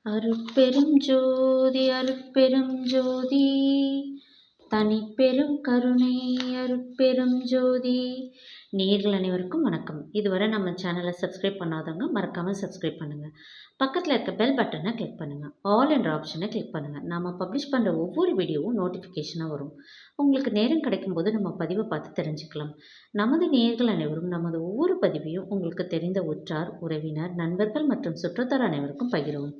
அருட்பெரும் ஜோதி அருட்பெரும் ஜோதி தனிப்பெரும் கருணை அருட்பெரும் ஜோதி. நேயர்கள் அனைவருக்கும் வணக்கம். இதுவரை நம்ம சேனலை சப்ஸ்கிரைப் பண்ணாதவங்க மறக்காமல் சப்ஸ்கிரைப் பண்ணுங்கள். பக்கத்தில் இருக்க பெல் பட்டனை கிளிக் பண்ணுங்கள். ஆல் என்ற ஆப்ஷனை கிளிக் பண்ணுங்கள். நம்ம பப்ளிஷ் பண்ணுற ஒவ்வொரு வீடியோவும் நோட்டிஃபிகேஷனாக வரும். உங்களுக்கு நேரம் கிடைக்கும்போது நம்ம பதிவை பார்த்து தெரிஞ்சுக்கலாம். நமது நேயர்கள் அனைவரும் நமது ஒவ்வொரு பதிவையும் உங்களுக்கு தெரிந்த உற்றார், உறவினர், நண்பர்கள் மற்றும் சுற்றத்தார் அனைவருக்கும் பகிரவும்.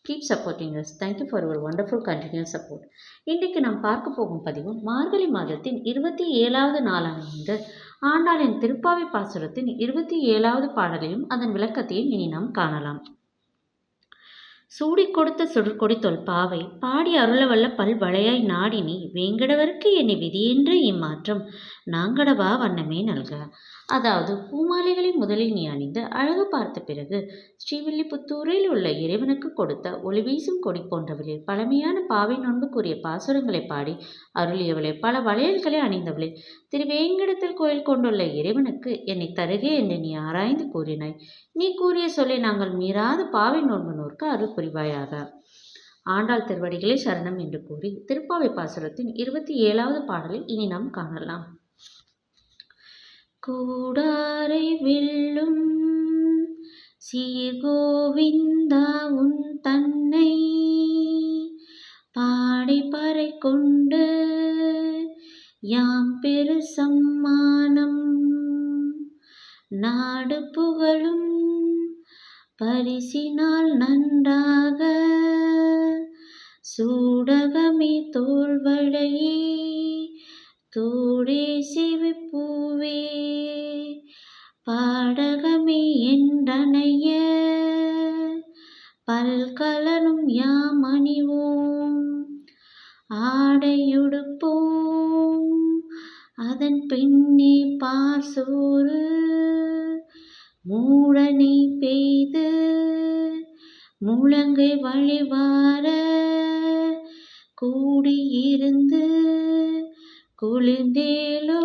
Keep supporting us. Thank you for your wonderful continuous support. இன்றைக்கு நாம் பார்க்க போகும் பதிவு மார்கழி மாதத்தின் 27வது நாளான ஆண்டாளின் திருப்பாவை பாசுரத்தின் 27வது பாடலையும் அதன் விளக்கத்தையும் இனி நாம் காணலாம். சூடி கொடுத்த சுடற்கொடி தொல்பாவை பாடி அருளவல்ல பல்வளையாய் நாடினி வேங்கடவருக்கு என்னை விதியென்ற இம்மாற்றம் நாங்கடவா வண்ணமே நல்க. அதாவது பூமாலைகளை முதலில் நீ அணிந்து அழகு பார்த்த பிறகு ஸ்ரீவில்லிபுத்தூரில் உள்ள இறைவனுக்கு கொடுத்த ஒளி வீசும் கொடி போன்றவளே, பழமையான பாவை நோன்புக்குரிய பாசுரங்களை பாடி அருளியவளே, பல வளையல்களை அணிந்தவளே, திருவேங்கடத்தில் கோயில் கொண்டுள்ள இறைவனுக்கு என்னை தருகே என்று நீ ஆராய்ந்து கூறினாய். நீ கூறிய சொல்லை நாங்கள் மீறாத பாவை நோன்பு நோர்க்கு அருள் புரிவாயாக. ஆண்டாள் திருவடிகளே சரணம் என்று கூறி திருப்பாவை பாசுரத்தின் 27வது பாடலை இனி நாம் காணலாம். கூடாரை வெல்லும் சீர்கோவிந்தா உன் தன்னை பாடை பறை கொண்டு யாம் பெரு சம்மானம் நாடு புகழும் பரிசினால் நன்றாக சூடகமே தோள்வளையே தோடே சிவிப்பூவே பாடகமே என்றனைய பல்கலனும் யாம் அணிவோம் ஆடையுடுப்போம் அதன் பின்னே பார்சோறு மூடனை பெய்து முழங்கை வழிவார கூடியிருந்து குளிர்ந்தேலோரெம்பாவாய்.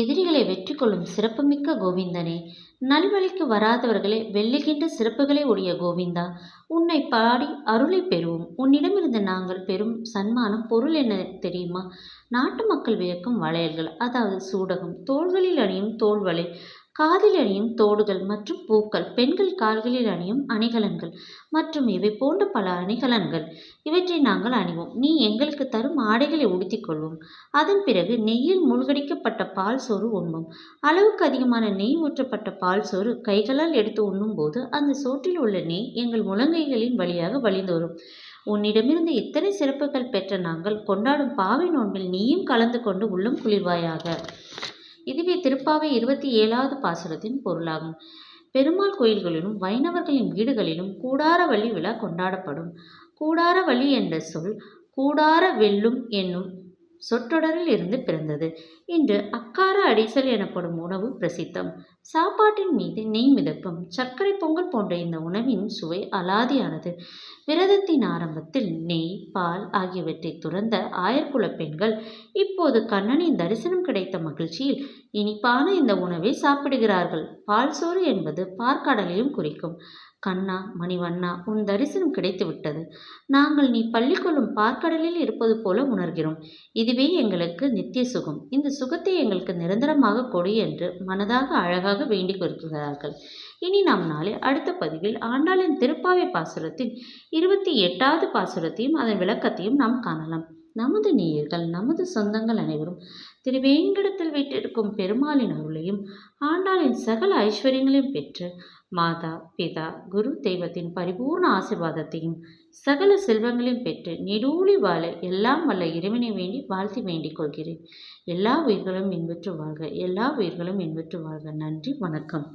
எதிரிகளை வெற்றி கொள்ளும் சிறப்புமிக்க கோவிந்தனே, நல்வழிக்கு வராதவர்களை வெல்லுகின்ற சிறப்புகளை உடைய கோவிந்தா, உன்னை பாடி அருளை பெறுவோம். உன்னிடமிருந்து நாங்கள் பெறும் சன்மானம் பொருள் என்ன தெரியுமா? நாட்டு மக்கள் வியக்கும் வளையல்கள், அதாவது சூடகம், தோள்களில் அணியும் தோள்வளை, காதில் அணியும் தோடுகள் மற்றும் பூக்கள், பெண்கள் கால்களில் அணியும் அணிகலன்கள் மற்றும் இவை போன்ற பல அணிகலன்கள், இவற்றை நாங்கள் அணிவோம். நீ எங்களுக்கு தரும் ஆடைகளை உடுத்திக் கொள்வோம். அதன் பிறகு நெய்யில் மூழ்கடிக்கப்பட்ட பால் சோறு உண்போம். அளவுக்கு அதிகமான நெய் ஊற்றப்பட்ட பால் சோறு கைகளால் எடுத்து உண்ணும் போது அந்த சோற்றில் உள்ள நெய் எங்கள் முழங்கைகளின் வழியாக வழிந்து வரும். உன்னிடமிருந்து இத்தனை சிறப்புகள் பெற்ற நாங்கள் கொண்டாடும் பாவை நோன்பில் நீயும் கலந்து கொண்டு உள்ளம் குளிர்வாயாக. இதுவே திருப்பாவை 27வது பாசுரத்தின் பொருளாகும். பெருமாள் கோயில்களிலும் வைணவர்களின் வீடுகளிலும் கூடாரவள்ளி விழா கொண்டாடப்படும். கூடாரவள்ளி என்ற சொல் கூடார வெல்லும் என்னும் சொற்றொடரில் இருந்து பிறந்தது. இன்று அக்கார அடிசல் எனப்படும் உணவு பிரசித்தம். சாப்பாட்டின் மீது நெய் மிதக்கும் சர்க்கரை பொங்கல் போன்ற இந்த உணவின் சுவை அலாதியானது. விரதத்தின் ஆரம்பத்தில் நெய், பால் ஆகியவற்றை துறந்த ஆயர்குல பெண்கள் இப்போது கண்ணனின் தரிசனம் கிடைத்த மகிழ்ச்சியில் இனிப்பான இந்த உணவை சாப்பிடுகிறார்கள். பால் சோறு என்பது பார்க்கடலையும் குறிக்கும். கண்ணா, மணிவண்ணா, உன் தரிசனம் கிடைத்து விட்டது. நாங்கள் நீ பள்ளி கொள்ளும் பார்க்கடலில் இருப்பது போல உணர்கிறோம். இதுவே எங்களுக்கு நித்திய சுகம். இந்த சுகத்தை எங்களுக்கு நிரந்தரமாக கொடு என்று மனதாக அழகாக வேண்டிக் கொள்கிறார்கள். இனி நாம் நாளை அடுத்த பதிவில் ஆண்டாளின் திருப்பாவை பாசுரத்தின் 28வது பாசுரத்தையும் அதன் விளக்கத்தையும் நாம் காணலாம். நமது நேயர்கள், நமது சொந்தங்கள் அனைவரும் திருவேங்கடத்தில் வீட்டிற்கும் பெருமாளின் அருளையும் ஆண்டாளின் சகல ஐஸ்வர்யங்களையும் பெற்று மாதா, பிதா, குரு தெய்வத்தின் பரிபூர்ண ஆசீர்வாதத்தையும் சகல செல்வங்களையும் பெற்று நெடூழி வாழ எல்லாம் வல்ல இறைவனை வேண்டி வாழ்த்தி வேண்டிக் கொள்கிறேன். எல்லா உயிர்களும் இன்பற்று வாழ்க, எல்லா உயிர்களும் இன்பற்று வாழ்க. நன்றி, வணக்கம்.